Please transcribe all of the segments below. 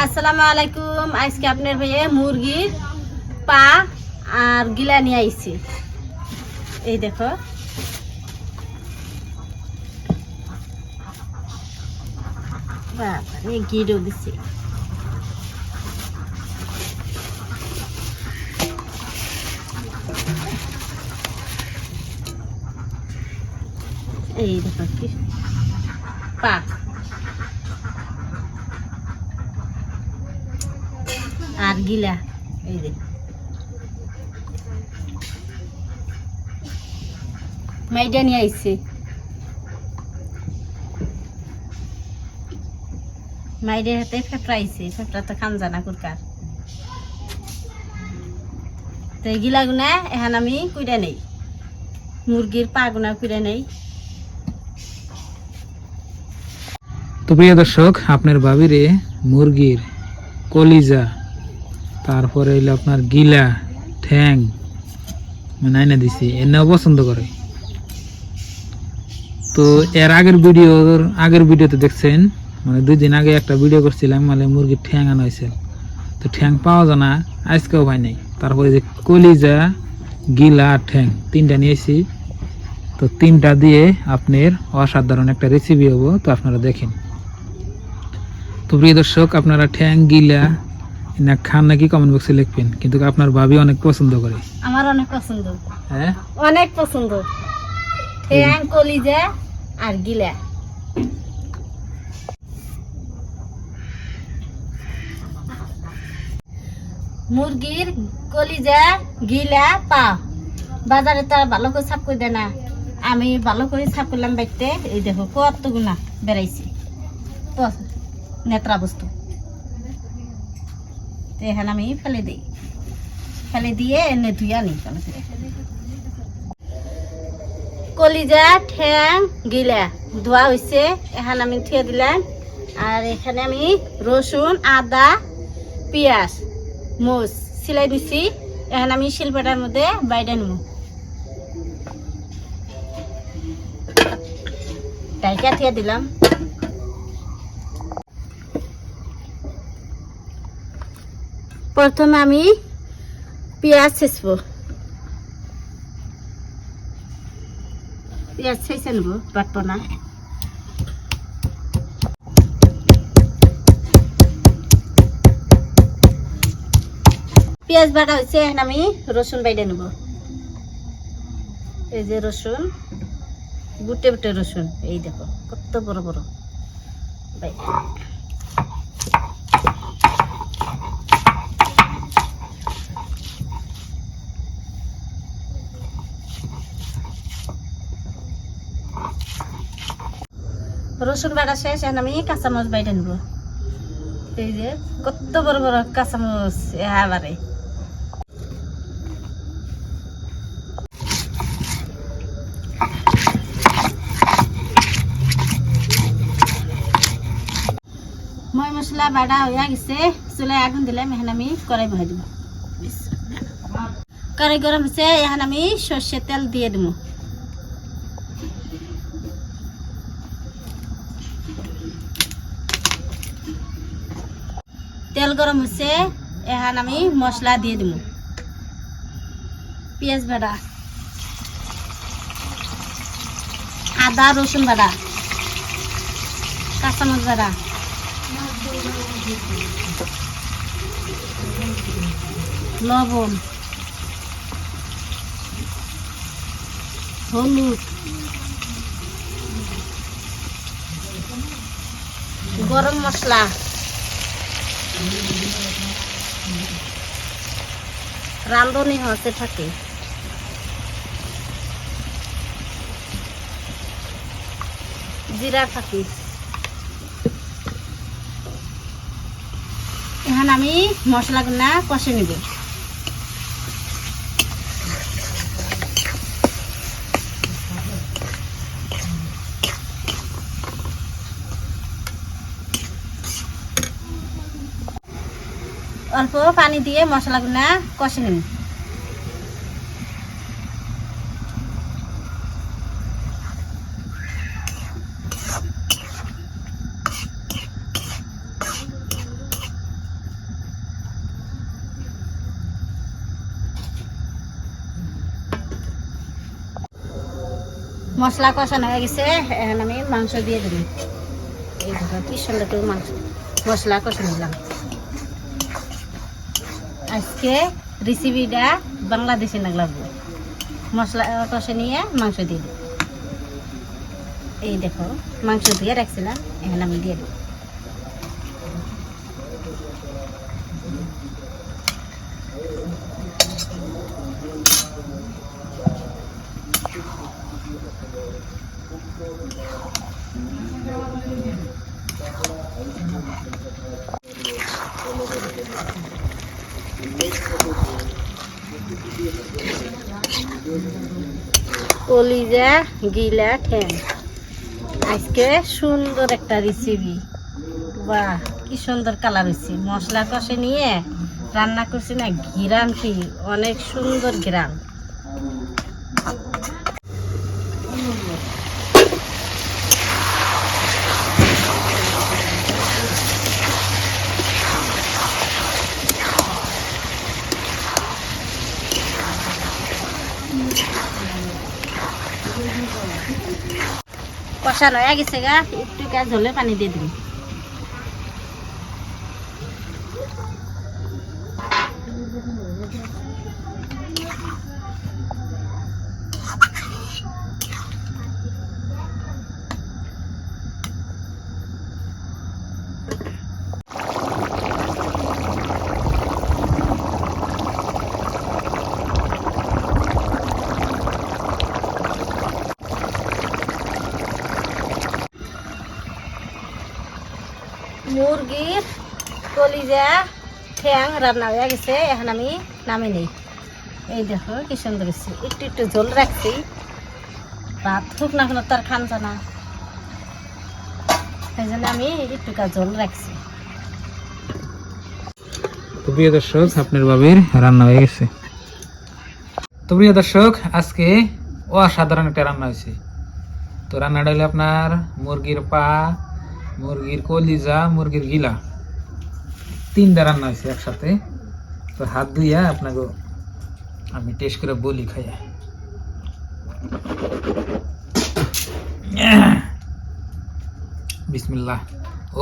আসসালামু আলাইকুম। আজকে আপনার ভাইয়ে মুরগির পা আর গিলা নিয়ে আইছি। এই দেখো, গিরো দিছি। এই দেখো কি পা, আর গিলা এই যে মাইডা নিয়ে আইছে। মাইডের হাতে ফেফড়া আইছে, ফেফড়া তো খান জানা কুরকার। তো এই গিলা গুনা এখন আমি কুইরা নেই, মুরগির পা গুনা কুইরা নেই। তো প্রিয় দর্শক, আপনার ভাবিরে মুরগির কলিজা, তারপরে হইলো আপনার গিলা ঠ্যাং মানে আইনা দিছি, এনাও পছন্দ করে। তো এর আগের ভিডিওতে দেখছেন, মানে 2 দিন আগে একটা ভিডিও করছিলাম, মানে মুরগির ঠ্যাং আনা হয়েছে। তো ঠ্যাং পাওয়া যায় না, আজকেও পাই নাই। তারপরে যে কলিজা, গিলা আর ঠ্যাং 3টা নিয়েছি। তো 3টা দিয়ে আপনার অসাধারণ একটা রেসিপি হবো, তো আপনারা দেখেন। তো প্রিয় দর্শক, আপনারা ঠ্যাং গিলা না খান নাকি কমেন্ট বক্সে লিখবেন, কিন্তু আপনার ভাবি অনেক পছন্দ করে। আমার অনেক পছন্দ, হ্যাঁ অনেক পছন্দ ঠ্যাং, কলিজা আর গিলা। মুরগির কলিজা, গিলা, পা বাজারে তো আর ভালো করে সাফ করে দেয় না। আমি ভালো করে সাফ করলাম বাইতে। এই দেখো কত গুণা বেড়াইছি, তো নেত্রা বস্তু। তো এখানে আমি ফেলে দিই, ফেলে দিয়ে এনে ধুই আনি। কলিজা, ঠ্যাং, গিলা ধোয়া হয়েছে, এখানে আমি থুয়ে দিলাম। আর এখানে আমি রসুন, আদা, পেঁয়াজ, মরিচ সিলাই দিছি। এখন আমি শিলপাটার মধ্যে বাইরে নেব। ডাইকা থিয়ে দিলাম। প্রথমে আমি পেঁয়াজ ছেঁচবো, পেঁয়াজ ছেঁচে নেবো, বাটবো না। পেঁয়াজ বাটা হয়েছে, এখন আমি রসুন বাইটে নেব। এই যে রসুন, বুটে বুটে রসুন, এই দেখো কত বড় বড়। রসুন বাটা শেষ, এখন আমি কাঁচামরিচ বাইটে নেব। এই যে কত বড় বড় কাঁচামরিচ এবারে। মই মশলা বাটা হয়ে গেছে, চুলায় আগুন দিলাম। এখন আমি কড়াই বহাই দেব। কড়াই গরম হয়েছে, এখন আমি সর্ষের তেল দিয়ে দেব। তেল গরম হয়েছে, এখন আমি মশলা দিয়ে দেব। পেঁয়াজ বাটা, আদা রসুন বাটা, কাঁচামরিচ বাটা, লবণ, হলুদ, গরম মশলা, রাঁধুনি হতে থাকে, জিরা থাকি। এখন আমি মশলাগুলা কষে নিব। অল্প পানি দিয়ে মশলাগুলা কষে নিব। মশলা কষানো হয়ে গেছে, এখন আমি মাংস দিয়ে দেবো। এই দেখো কি সুন্দর করে মাংস মশলা কষানো দিলাম। আজকে রেসিপিটা বাংলাদেশি না লাগবে, মশলা কষে নিয়ে মাংস দিয়ে দেবো। এই দেখো মাংস দিয়ে রাখছিলাম, এখন আমি দিয়ে দেবো। কলিজা গিলা ঠ্যাং, আজকে সুন্দর একটা রেসিপি। বাহ কি সুন্দর কালার হয়েছে, মশলা কষে নিয়ে রান্না করছি না, ঘিরান কি অনেক সুন্দর ঘিরান। কষানো হয়ে গেছে গা, একটু ঝোলে পানি দিয়ে দিবি। মুরগির কলিজা ঠ্যাং রান্না হয়ে গেছে, এখন আমি নামিয়ে নিই। এই দেখো কি সুন্দর হয়েছে, একটু একটু ঝোল রাখছি, ভাত হোক না কোনো তার খান না, সেই জন্য আমি একটু ঝোল রাখছি। তো প্রিয় দর্শক, আপনার বাবির রান্না হয়ে গেছে। তো প্রিয় দর্শক, আজকে অসাধারণ একটা রান্না হয়েছে। তো রান্নাটা হলো আপনার মুরগির পা, মুরগির কলিজা, মুরগির গিলা, তিনটা রান্না হয়েছে একসাথে। তো হাত ধুইয়া আপনাকে আমি টেস্ট করে বলি খাইয়া। বিসমিল্লাহ।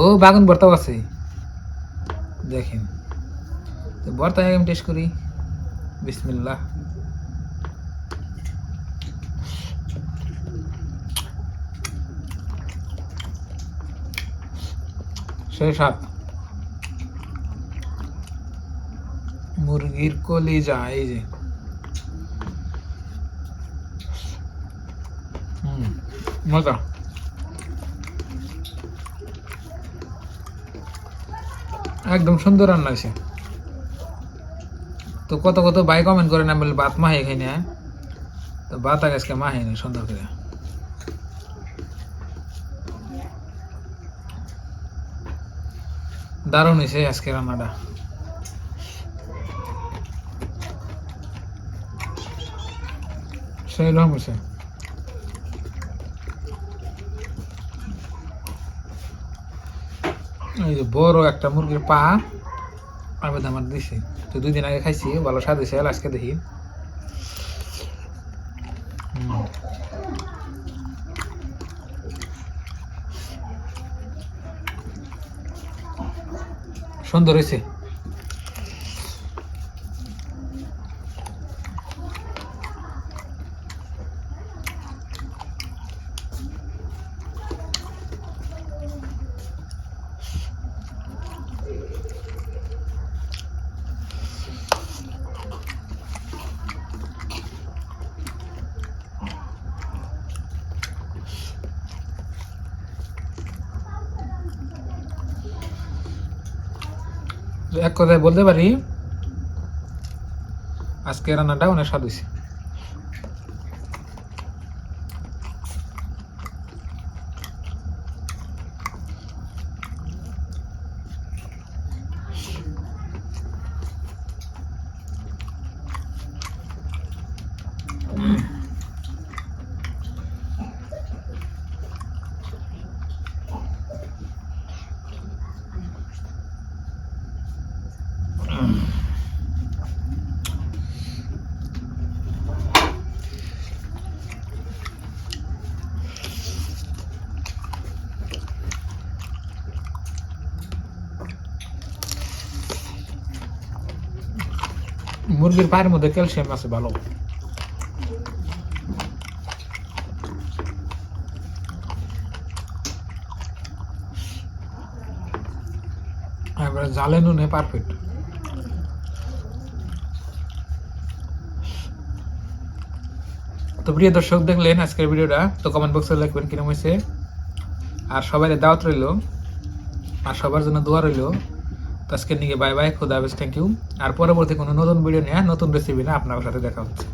ও বাগুন ভর্তাও আছে দেখেন, তো ভর্তা আমি টেস্ট করি। বিসমিল্লাহ। সেই সাত মুরগির কলিজা, এই যে মজা। একদম সুন্দর রান্না হয়েছে। তো কত কত ভাই কমেন্ট করে না বলে ভাত মাহে খাই না, তো ভাত আজকে মাহে না সুন্দর করে। দারুণ হয়েছে আজকে রান্নাটা। সেই রকম হয়েছে। এই যে বড় একটা মুরগির পা আবেদ আমার দিছে, তো 2 দিন আগে খাইছি, ভালো স্বাদ হয়েছে। আজকে দেখি সুন্দর হয়েছে। এক কথায় বলতে পারি আজকে রান্নাটা অনেক স্বাদ হয়েছে। মুরগির পায়ের মধ্যে ক্যালসিয়াম আছে ভালো। এবারে জালে নুনে পারফেক্ট। তো প্রিয় দর্শক, দেখলেন আজকের ভিডিওটা, তো কমেন্ট বক্সে লিখবেন কিরকম হয়েছে। আর সবাই দাওয়াত রইলো, আর সবার জন্য দোয়া রইলো। তো আজকের নিয়ে বাই বাই, খুদা হাফেজ, থ্যাংক ইউ। আর পরবর্তী কোনো নতুন ভিডিও নিয়ে নতুন রেসিপি না আপনার সাথে দেখা হচ্ছে।